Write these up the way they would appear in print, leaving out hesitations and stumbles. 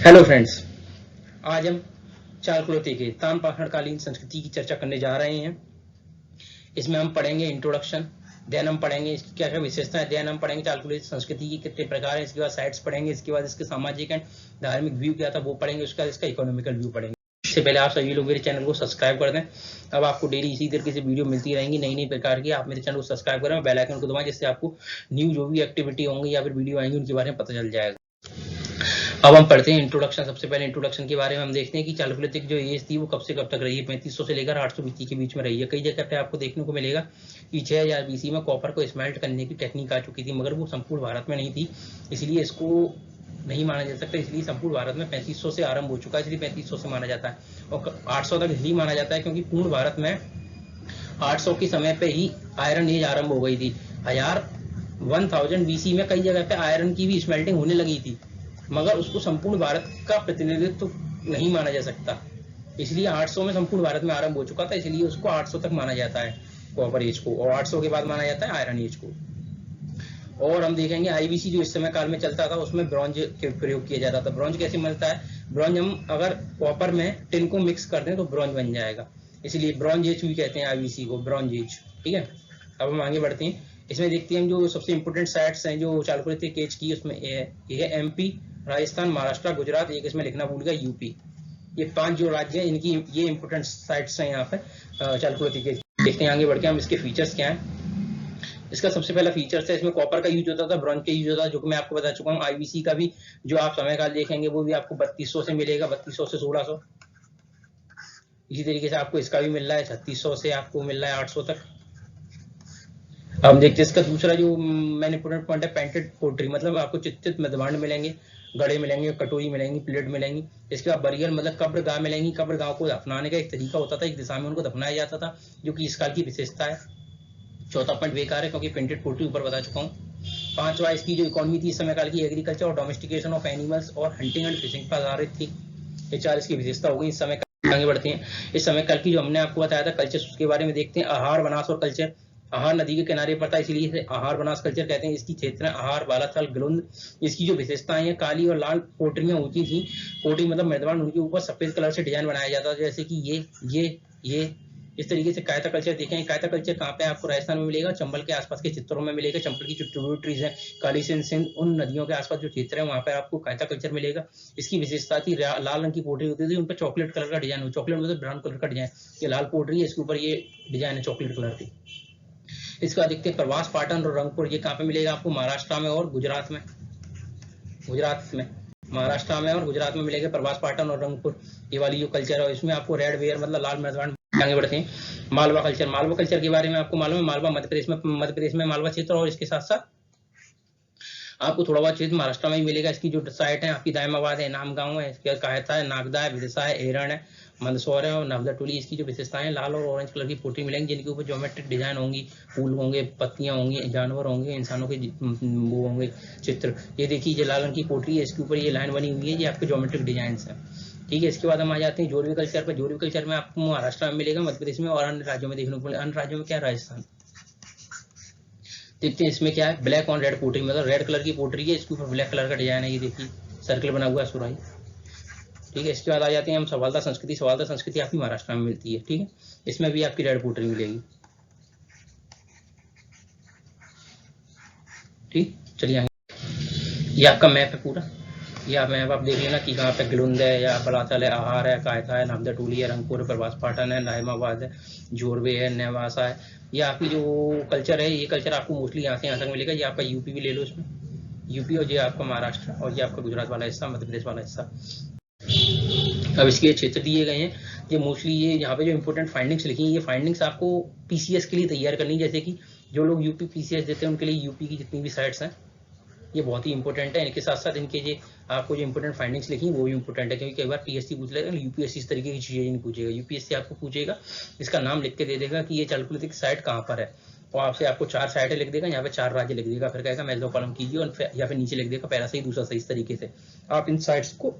Hello friends, आज हम चालकुलती के ताम्रपाषाणकालीन संस्कृति की चर्चा करने जा रहे हैं। इसमें हम पढ़ेंगे इंट्रोडक्शन, देन हम पढ़ेंगे इसकी क्या क्या विशेषता है, देन हम पढ़ेंगे चालकुलित संस्कृति की कितने प्रकार है, इसके बाद साइट्स पढ़ेंगे, इसके बाद इसके सामाजिक एंड धार्मिक व्यू क्या था वो पढ़ेंगे, उसके बाद इसका इकोनॉमिकल व्यू पढ़ेंगे। इससे पहले आप सभी लोग मेरे चैनल को सब्सक्राइब कर दें। अब आपको डेली इसी तरीके से वीडियो मिलती रहेंगी नई नई प्रकार की। आप मेरे चैनल को सब्सक्राइब करें, बेल आइकन को दबाएं, जिससे आपको न्यू जो भी एक्टिविटी होंगी या फिर वीडियो आएंगी उनके बारे में पता चल जाएगा। अब हम पढ़ते हैं इंट्रोडक्शन। सबसे पहले इंट्रोडक्शन के बारे में हम देखते हैं कि चालुक्लिक जो एज थी वो कब से कब तक रही है। 3500 से लेकर 800 बीसी के बीच में रही है। कई जगह पे आपको देखने को मिलेगा कि 6000 बीसी में कॉपर को स्मेल्ट करने की टेक्निक आ चुकी थी, मगर वो संपूर्ण भारत में नहीं थी, इसलिए इसको नहीं माना जा सकता। इसलिए संपूर्ण भारत में 3500 से आरंभ हो चुका है, इसलिए 3500 से माना जाता है। और 800 तक इसलिए माना जाता है क्योंकि पूर्ण भारत में 800 के समय पे ही आयरन एज आरंभ हो गई थी। 1000 बीसी में कई जगह पे आयरन की भी स्मेल्टिंग होने लगी थी, मगर उसको संपूर्ण भारत का प्रतिनिधित्व नहीं माना जा सकता। इसलिए 800 में संपूर्ण भारत में आरंभ हो चुका था, इसलिए उसको 800 तक माना जाता है कॉपर एज को, और 800 के बाद माना जाता है आयरन एज को। और हम देखेंगे आईबीसी जो इस समय काल में चलता था उसमें ब्रॉन्ज के प्रयोग किया जाता था। ब्रॉन्ज कैसे मिलता है? ब्रॉन्ज हम अगर कॉपर में टिन को मिक्स कर दें तो ब्रॉन्ज बन जाएगा, इसलिए ब्रॉन्ज एज भी कहते हैं आईबीसी को, ब्रॉन्ज एज। ठीक है, अब हम आगे बढ़ते हैं। इसमें देखते हैं हम जो सबसे इंपोर्टेंट साइट्स हैं जो चालुक्लिक एज की, उसमें ये है एमपी, राजस्थान, महाराष्ट्र, गुजरात, एक इसमें लिखना भूल गया यूपी। ये 5 जो राज्य हैं इनकी ये इंपोर्टेंट साइट्स हैं यहाँ पर चालुक्लिक एज। देखते हैं आगे बढ़ के हम इसके फीचर्स क्या हैं। इसका सबसे पहला फीचर है इसमें कॉपर का यूज होता था, ब्रॉन्ज का यूज होता था, जो कि मैं आपको बता चुका हूँ। आईबीसी का भी जो आप समयकाल देखेंगे वो भी आपको 3200 से मिलेगा, 3200 से 1600। इसी तरीके से आपको इसका भी मिल रहा है 3600 से आपको मिल रहा है 800 तक। अब देखते हैं इसका दूसरा जो मैंने इंपोर्टेंट पॉइंट है पेंटेड पोट्री, मतलब आपको चित्रित मेजबान मिलेंगे, गड़े मिलेंगे, कटोरी मिलेंगी, प्लेट मिलेंगी। इसके बाद बरियल मतलब कब्र गाह मिलेंगी। कब्र गाह को दफनाने का एक तरीका होता था, एक दिशा में उनको दफनाया जाता था, जो कि इस काल की विशेषता है। चौथा पॉइंट बेकार है क्योंकि प्रिंटेड पोल्ट्री ऊपर बता चुका हूँ। पांचवा इसकी जो इकोनॉमी थी इस समय काल की एग्रीकल्चर और डोमेस्टिकेशन ऑफ एनिमल्स और हंटिंग एंड फिशिंग पर आधारित थी। ये 4 इसकी विशेषता हो गई। इस समय आगे बढ़ते हैं। इस समय काल की जो हमने आपको बताया था कल्चर, उसके बारे में देखते हैं। आहार, वनास और कल्चर। आहार नदी के किनारे पर था, इसलिए इसे आहार वनास कल्चर कहते हैं। इसकी क्षेत्र आहार, बालाथल, गलुंद। इसकी जो विशेषताएं हैं, काली और लाल पोटरियां होती थी। पोटरी मतलब मेजबान, उनके ऊपर सफेद कलर से डिजाइन बनाया जाता था, जैसे कि ये इस तरीके से। कायता कल्चर देखें। कायता कल्चर कहाँ पे आपको राजस्थान में मिलेगा? चंबल के आसपास के चित्रों में मिलेगा। चंबल की जो ट्रिब्यूटरीज है, काली सिंध, उन नदियों के आसपास जो क्षेत्र है वहां पर आपको कायता कल्चर मिलेगा। इसकी विशेषता थी लाल रंग की पोटरी होती थी, उन पर चॉकलेट कलर का डिजाइन हो, चॉकलेट मतलब ब्राउन कलर का डिजाइन। ये लाल पोटरी है, इसके ऊपर ये डिजाइन है चॉकलेट कलर की। इसका देखते हैं प्रवास पाटन और रंगपुर। ये कहाँ पे मिलेगा आपको? महाराष्ट्र में और गुजरात में। महाराष्ट्र में और गुजरात में मिलेगा प्रवास पाटन और रंगपुर, ये वाली जो कल्चर है। इसमें आपको रेड वेयर मतलब लाल मेजबान। आगे बढ़ते हैं। मालवा कल्चर। मालवा कल्चर के बारे में आपको मालूम है? मालवा मध्य प्रदेश में मालवा क्षेत्र, और इसके साथ साथ आपको थोड़ा बहुत क्षेत्र महाराष्ट्र में ही मिलेगा। इसकी जो साइट है आपकी दायमाबाद है, नाम गांव है, इसके कहता है, नागदा है, विदिशा है, एरण है, मंदसौर है और नवदा टोली। इसकी जो विशेषताएं, लाल और ऑरेंज कलर की पोटरी मिलेंगी, जिनके ऊपर ज्योमेट्रिक डिजाइन होंगी, फूल होंगे, पत्तियां होंगी, जानवर होंगे, इंसानों के वो होंगे चित्र। ये देखिए, ये लाल रंग की पोटरी है, इसके ऊपर ये लाइन बनी हुई है, ये आपके ज्योमेट्रिक डिजाइन है। ठीक है, इसके बाद हम आ जाते हैं जोरवी कल्चर पर। जोरवी कल्चर में आपको महाराष्ट्र में मिलेगा, मध्य प्रदेश में और अन्य राज्यों में देखने को मिलेगा। अन्य राज्यों में क्या? राजस्थान। देखते हैं इसमें क्या है। ब्लैक ऑन रेड पोटरी, मतलब रेड कलर की पोटरी है, इसके ऊपर ब्लैक कलर का डिजाइन है, ये देखिए सर्कल बना हुआ है सुराही। ठीक है, इसके बाद आ जाते हैं हम सवालता संस्कृति। सवालता संस्कृति आपकी महाराष्ट्र में मिलती है। ठीक है, इसमें भी आपकी रेड पोटरी मिलेगी। ठीक, चलिए आगे। ये आपका मैप है पूरा, ये मैप आप देख लेना कि कहाँ पे गलुंद है, या बलाचल है, आहार है, कायता है, नागदा टोली है, रंगपुर, प्रवास पाटन है, नाहिमाबाद है, जोरवे है, नेवासा है। ये आपकी जो कल्चर है, ये कल्चर आपको मोस्टली यहाँ से यहाँ तक मिलेगा। ये आपका यूपी भी ले लो इसमें, यूपी, और ये आपका महाराष्ट्र, और ये आपका गुजरात वाला हिस्सा, मध्य प्रदेश वाला हिस्सा। अब इसके क्षेत्र दिए गए हैं। ये मोस्टली ये यहाँ पे जो इंपोर्टेंट फाइंडिंग्स लिखी हैं, ये फाइंडिंग्स आपको पीसीएस के लिए तैयार करनी, जैसे कि जो लोग यूपी पीसीएस देते हैं उनके लिए यूपी की जितनी भी साइट्स हैं ये बहुत ही इंपॉर्टेंट है। इनके साथ साथ इनके ये आपको जो इंपोर्टेंट फाइंडिंग्स लिखी वो भी इंपॉर्टेंट है, क्योंकि कई बार पीएससी पूछ लेगा, यूपीएससी इस तरीके की चीजें नहीं पूछेगा। यूपीएससी आपको पूछेगा, इसका नाम लिख के दे देगा कि ये चालकुलिक साइट कहाँ पर है, और आपसे आपको 4 साइटें लिख देगा, यहाँ पे 4 राज्य लिख देगा, फिर कहेगा मेजो कॉलम कीजिए, और या फिर नीचे लिख देगा पहला सही दूसरा सही। इस तरीके से आप इन साइट्स को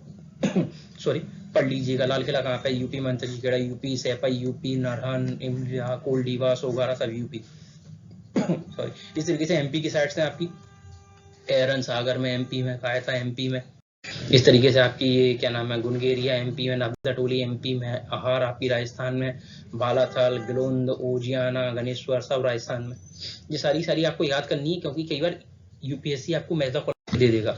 सॉरी पढ़ लीजिएगा। लाल किला कहाँ पे? यूपी में। अंतरखेड़ा यूपी, सैपई यूपी, नारहन, इमलिया, कोलडीवा, सोगारा सब यूपी। सॉरी, इस तरीके से एमपी की साइट्स हैं आपकी। एरन सागर में एमपी में, कायता एमपी में, इस तरीके से आपकी ये क्या नाम है, गुनगेरिया एमपी में, नाबदा टोली एमपी में, आहार आपकी राजस्थान में, बालाथल, गिलोंद, ओजियाना, गणेश्वर सब राजस्थान में। ये सारी आपको याद करनी है, क्योंकि कई बार यूपीएससी आपको मेधा दे देगा।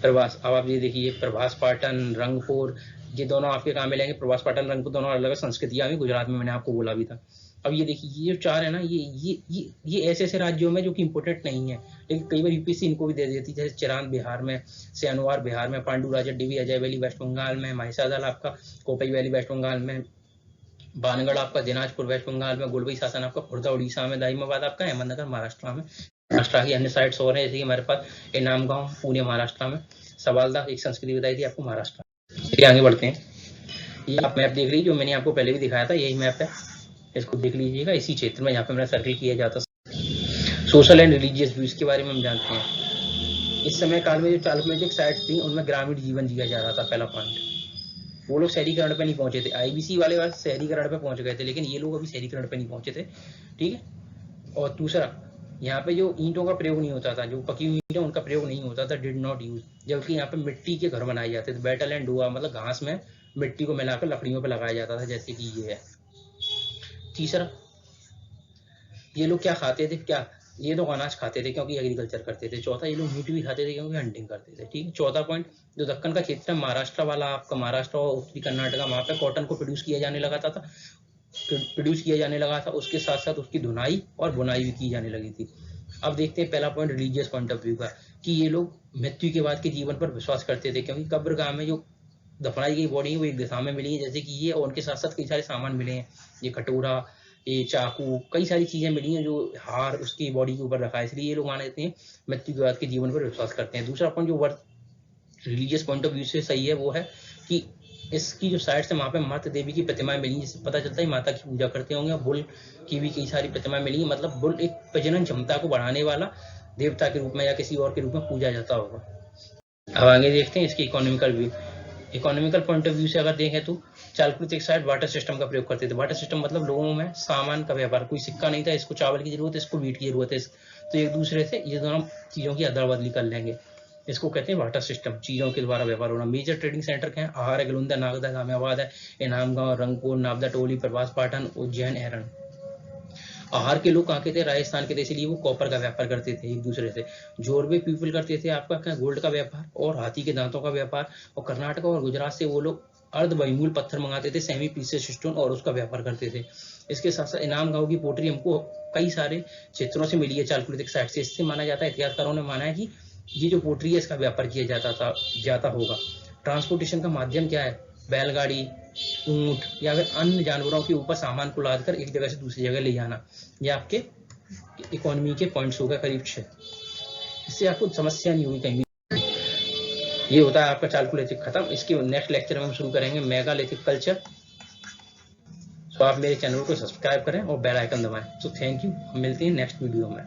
प्रभास, अब आप ये देखिए, प्रभास पाटन, रंगपुर, ये दोनों आपके काम में लेंगे। प्रभास पाटन, रंगपुर दोनों अलग अलग संस्कृतियां हैं गुजरात में, मैंने आपको बोला भी था। अब ये देखिए, ये जो चार है ना, ये ऐसे ऐसे राज्यों में जो कि इंपोर्टेंट नहीं है, लेकिन कई बार यूपीएससी इनको भी दे देती है। जैसे चिरांद बिहार में, सेनवार बिहार में, पांडु राजड्डी अजय वैली वेस्ट बंगाल में, महिषादल आपका कोपई वैली वेस्ट बंगाल में, बानगढ़ आपका दिनाजपुर वेस्ट बंगाल में, गुलबई शासन आपका खुर्दा उड़ीसा में, दाइमाबाद आपका अहमदनगर महाराष्ट्र में। महाराष्ट्र की अन्य साइट्स और हैं, जैसे कि हमारे पास इनाम गांव पुणे महाराष्ट्र में, सवालदा एक संस्कृति बताई थी आपको महाराष्ट्र में। चलिए आगे बढ़ते हैं। ये आप मैप देख लीजिए, जो मैंने आपको पहले भी दिखाया था, यही मैप है, इसको देख लीजिएगा। इसी क्षेत्र में यहाँ पे मेरा सर्कल किया जाता। सोशल एंड रिलीजियस व्यूज के बारे में हम जानते हैं। इस समय काल में जो चालुक्य साइट्स थी, उनमें ग्रामीण जीवन जिया जा रहा था, पहला पॉइंट। वो लोग शहरीकरण पे नहीं पहुंचे थे, आईबीसी वाले बस शहरीकरण पे पहुंच गए थे, लेकिन ये लोग अभी शहरीकरण पे नहीं पहुंचे थे, ठीक है। और दूसरा, यहाँ पे जो ईंटों का प्रयोग नहीं होता था, जो पकी हुई ईंटें उनका प्रयोग नहीं होता था, डिड नॉट यूज, जबकि यहाँ पे मिट्टी के घर बनाए जाते थे, बैटल एंड डुआ, मतलब घास में मिट्टी को मिलाकर लकड़ियों पे लगाया जाता था, जैसे कि ये है। तीसरा, ये लोग क्या खाते थे, क्या ये लोग अनाज खाते थे क्योंकि एग्रीकल्चर करते थे। चौथा, ये लोग मीट भी खाते थे क्योंकि हंटिंग करते थे, ठीक है। चौथा पॉइंट, जो दक्कन का क्षेत्र है, महाराष्ट्र वाला आपका, महाराष्ट्र और उत्तरी कर्नाटका, वहां पे कॉटन को प्रोड्यूस किया जाने लगा था, उसके साथ साथ उसकी धुनाई और बुनाई भी की जाने लगी थी। अब देखते हैं पहला point religious point of view का, कि ये लोग मृत्यु के बाद के जीवन पर विश्वास करते थे, क्योंकि कब्रगाह में जो दफनाई गई बॉडी है वो एक दिशा में मिली है, जैसे कि ये, और उनके साथ साथ कई सारे सामान मिले हैं, ये कटोरा, ये चाकू, कई सारी चीजें मिली हैं, जो हार उसकी बॉडी के ऊपर रखा है, इसलिए ये लोग मानते हैं मृत्यु के बाद के जीवन पर विश्वास करते हैं। दूसरा पॉइंट जो word religious point of view से सही है, वो है कि इसकी जो साइड से वहां पे माता देवी की प्रतिमाएं मिली, जिससे पता चलता है माता की पूजा करते होंगे। बुल की भी कई सारी प्रतिमाएं मिली, मतलब बुल एक प्रजनन क्षमता को बढ़ाने वाला देवता के रूप में या किसी और के रूप में पूजा जाता होगा। अब आगे देखते हैं इसकी economical view. Economical point of view से अगर देखें तो चालुक्य साइड वाटर सिस्टम का प्रयोग करते थे। वाटर सिस्टम मतलब लोगों में सामान का व्यापार, कोई सिक्का नहीं था, इसको चावल की जरूरत है, इसको वीट की जरूरत है, तो एक दूसरे से ये दोनों चीजों की अदला बदली कर लेंगे, इसको कहते हैं वाटर सिस्टम, चीजों के द्वारा व्यापार होना। मेजर ट्रेडिंग सेंटर क्या है, आहार है, गिलोंदा, नागदा, गाजियाबाद है, इनाम गांव, रंगपुर, नाबदा टोली, प्रभास पाटन, उज्जैन, एरन। आहार के लोग कहाँ के थे, राजस्थान के थे, इसलिए वो कॉपर का व्यापार करते थे एक दूसरे से। जोरवे पीपल करते थे आपका क्या, गोल्ड का व्यापार और हाथी के दांतों का व्यापार। और कर्नाटक और गुजरात से वो लोग अर्ध बहुमूल्य पत्थर मंगाते थे, सेमी प्रीशियस स्टोन, और उसका व्यापार करते थे। इसके साथ साथ इनाम गांव की पोटरी हमको कई सारे क्षेत्रों से मिली है चालकुलिक साइड से। इससे माना जाता है, इतिहासकारों ने माना है कि ये जो पोटरी है इसका व्यापार किया जाता होगा। ट्रांसपोर्टेशन का माध्यम क्या है, बैलगाड़ी, ऊंट या फिर अन्य जानवरों के ऊपर सामान को लादकर एक जगह से दूसरी जगह ले जाना। ये आपके इकोनॉमी के पॉइंट्स होगा करीब 6। इससे आपको समस्या नहीं होगी कहीं भी। ये होता है आपका चालकुलिक खत्म। इसके नेक्स्ट लेक्चर में हम शुरू करेंगे मेगालिथिक कल्चर। तो आप मेरे चैनल को सब्सक्राइब करें और बेल आइकन दबाएं। तो थैंक यू, मिलते हैं नेक्स्ट वीडियो में।